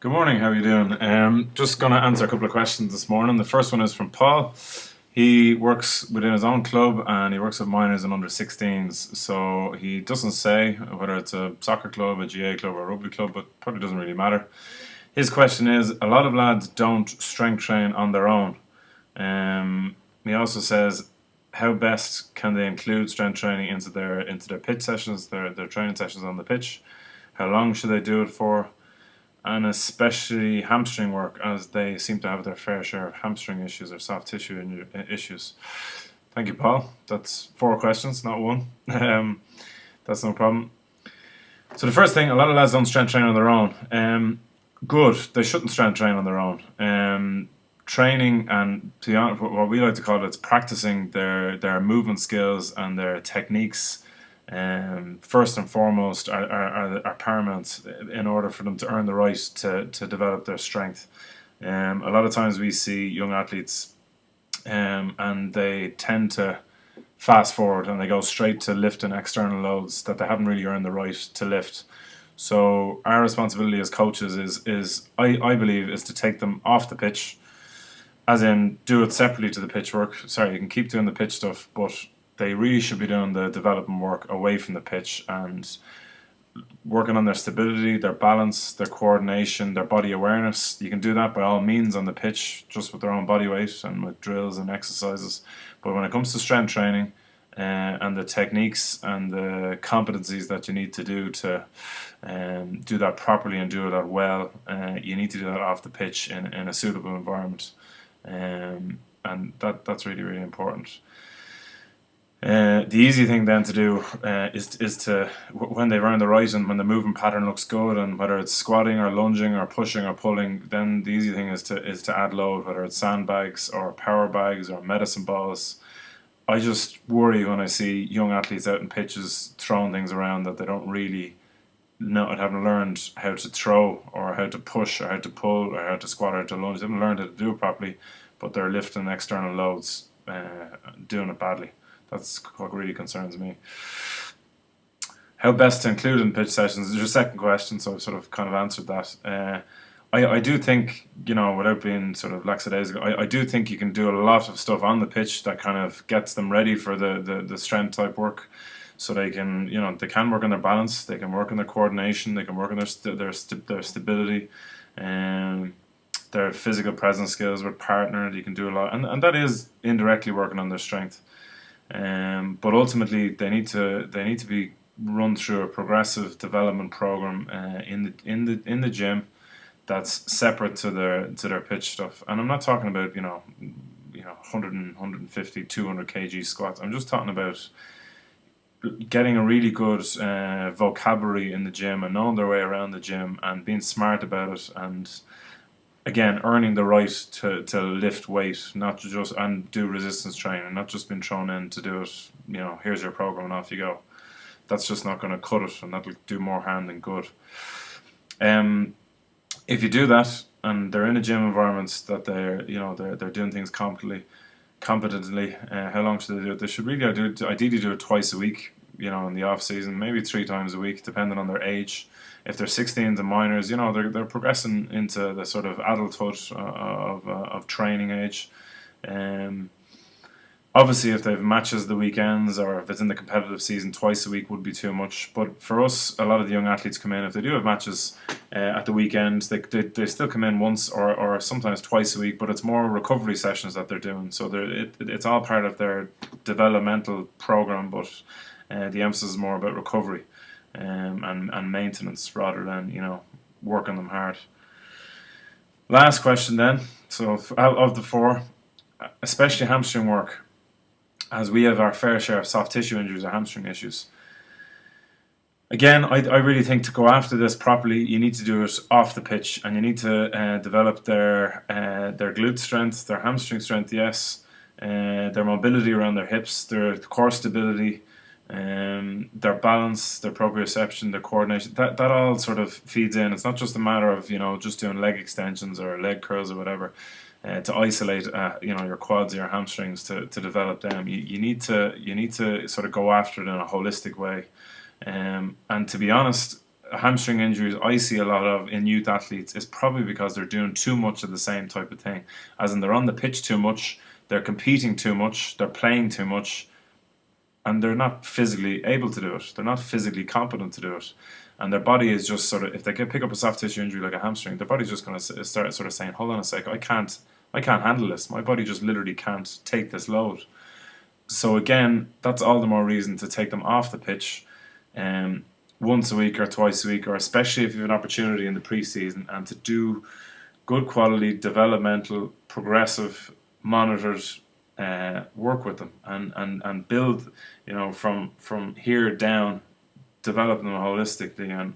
Good morning, how are you doing? Just going to answer a couple of questions this morning. The first one is from Paul. He works within his own club and he works with minors and under 16s. So he doesn't say whether it's a soccer club, a GA club, or a rugby club, but probably doesn't really matter. His question is a lot of lads don't strength train on their own. He also says, how best can they include strength training into their pitch sessions, their training sessions on the pitch? How long should they do it for? And especially hamstring work, as they seem to have their fair share of hamstring issues or soft tissue issues. Thank you, Paul. That's four questions, not one. That's no problem. So the first thing, a lot of lads don't strength train on their own. Good, they shouldn't strength train on their own. Training and, to be honest, what we like to call it, it's practicing their movement skills and their techniques. First and foremost are paramount in order for them to earn the right to develop their strength. A lot of times we see young athletes and they tend to fast forward and they go straight to lifting external loads that they haven't really earned the right to lift. So our responsibility as coaches is I believe, is to take them off the pitch, as in do it separately to the pitch work. Sorry, you can keep doing the pitch stuff, but they really should be doing the development work away from the pitch and working on their stability, their balance, their coordination, their body awareness. You can do that by all means on the pitch, just with their own body weight and with drills and exercises. But when it comes to strength training and the techniques and the competencies that you need to do to do that properly and do that well, you need to do that off the pitch in a suitable environment. And that's really, really important. The easy thing then to do is to, when they've earned the right and when the movement pattern looks good, and whether it's squatting or lunging or pushing or pulling, then the easy thing is to add load, whether it's sandbags or power bags or medicine balls. I just worry when I see young athletes out in pitches throwing things around that they don't really know, haven't learned how to throw or how to push or how to pull or how to squat or how to lunge. They haven't learned how to do it properly, but they're lifting external loads, doing it badly. That's what really concerns me. How best to include in pitch sessions is your second question, so I've sort of kind of answered that. I do think, without being sort of lackadaisical, I do think you can do a lot of stuff on the pitch that kind of gets them ready for the strength type work. So they can, they can work on their balance, they can work on their coordination, they can work on their stability, and their physical presence skills with partner. You can do a lot, and that is indirectly working on their strength. But ultimately, they need to be run through a progressive development program in the gym that's separate to their pitch stuff. And I'm not talking about 100 150 200 kg squats. I'm just talking about getting a really good vocabulary in the gym and knowing their way around the gym and being smart about it, and again, earning the right to lift weight, not just and do resistance training, not just being thrown in to do it. Here's your program and off you go. That's just not going to cut it, and that'll do more harm than good. If you do that, and they're in a gym environment that they're doing things competently, how long should they do it? They should really ideally do it twice a week. In the off season, maybe 3 times a week, depending on their age. If they're 16s and minors, they're progressing into the sort of adulthood of training age. Obviously, if they've matches the weekends or if it's in the competitive season, twice a week would be too much. But for us, a lot of the young athletes come in, if they do have matches at the weekend, they still come in once or sometimes twice a week, but it's more recovery sessions that they're doing. So it's all part of their developmental program, but the emphasis is more about recovery and maintenance rather than working them hard. Last question then. So out of the four, especially hamstring work, as we have our fair share of soft tissue injuries or hamstring issues. Again, I really think to go after this properly, you need to do it off the pitch, and you need to develop their glute strength, their hamstring strength, yes, their mobility around their hips, their core stability, their balance, their proprioception, their coordination. That all sort of feeds in. It's not just a matter of just doing leg extensions or leg curls or whatever. To isolate your quads or your hamstrings to develop them, you need to sort of go after it in a holistic way. And to be honest, hamstring injuries I see a lot of in youth athletes is probably because they're doing too much of the same type of thing. As in, they're on the pitch too much, they're competing too much, they're playing too much, and they're not physically able to do it. They're not physically competent to do it. And their body is just sort of, if they can pick up a soft tissue injury like a hamstring, their body's just going to start sort of saying, hold on a sec, I can't handle this. My body just literally can't take this load. So again, that's all the more reason to take them off the pitch once a week or twice a week, or especially if you have an opportunity in the preseason, and to do good quality, developmental, progressive, monitored work with them, and build, from here down, develop them holistically. And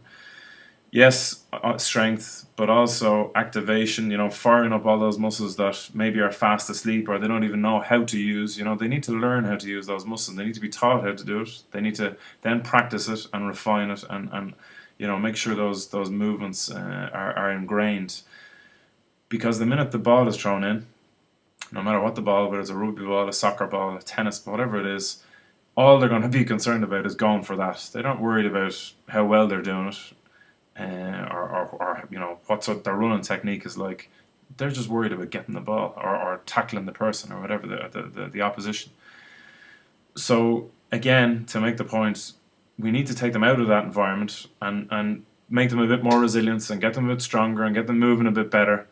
yes, strength, but also activation, firing up all those muscles that maybe are fast asleep or they don't even know how to use. They need to learn how to use those muscles. They need to be taught how to do it. They need to then practice it and refine it, and make sure those movements are ingrained. Because the minute the ball is thrown in, no matter what the ball, whether it's a rugby ball, a soccer ball, a tennis ball, whatever it is, all they're going to be concerned about is going for that. They're not worried about how well they're doing it, or what sort their running technique is like. They're just worried about getting the ball, or tackling the person, or whatever the opposition. So again, to make the point, we need to take them out of that environment and make them a bit more resilient, and get them a bit stronger, and get them moving a bit better,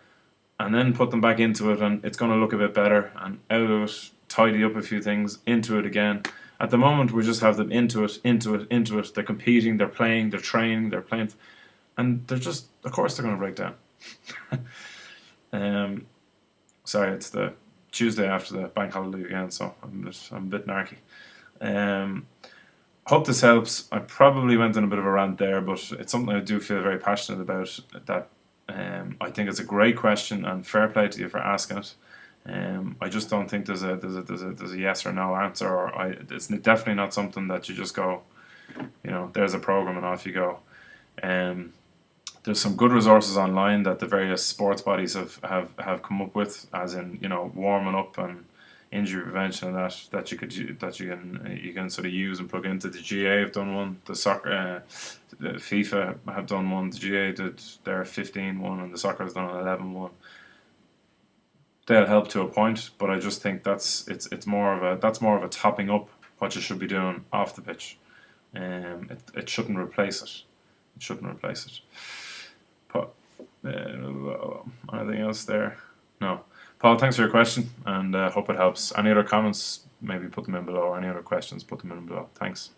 and then put them back into it, and it's going to look a bit better, and out of it, tidy up a few things, into it again. At the moment, we just have them into it. They're competing, they're playing, they're training, they're playing, and they're just, of course, they're going to break down. Sorry, it's the Tuesday after the bank holiday again, so I'm a bit narky. Hope this helps. I probably went on a bit of a rant there, but it's something I do feel very passionate about. That I think it's a great question, and fair play to you for asking it. I just don't think there's a yes or no answer, or it's definitely not something that you just go, there's a program and off you go. There's some good resources online that the various sports bodies have come up with, as in warming up and injury prevention, and that you can sort of use and plug into. The GA have done one, the soccer, the FIFA have done one. The GA did their 15 one, and the soccer has done an 11 one. They'll help to a point, but I just think that's more of a topping up what you should be doing off the pitch. It shouldn't replace it. It shouldn't replace it. But anything else there? No. Paul, thanks for your question, and hope it helps. Any other comments, maybe put them in below, or any other questions, put them in below. Thanks.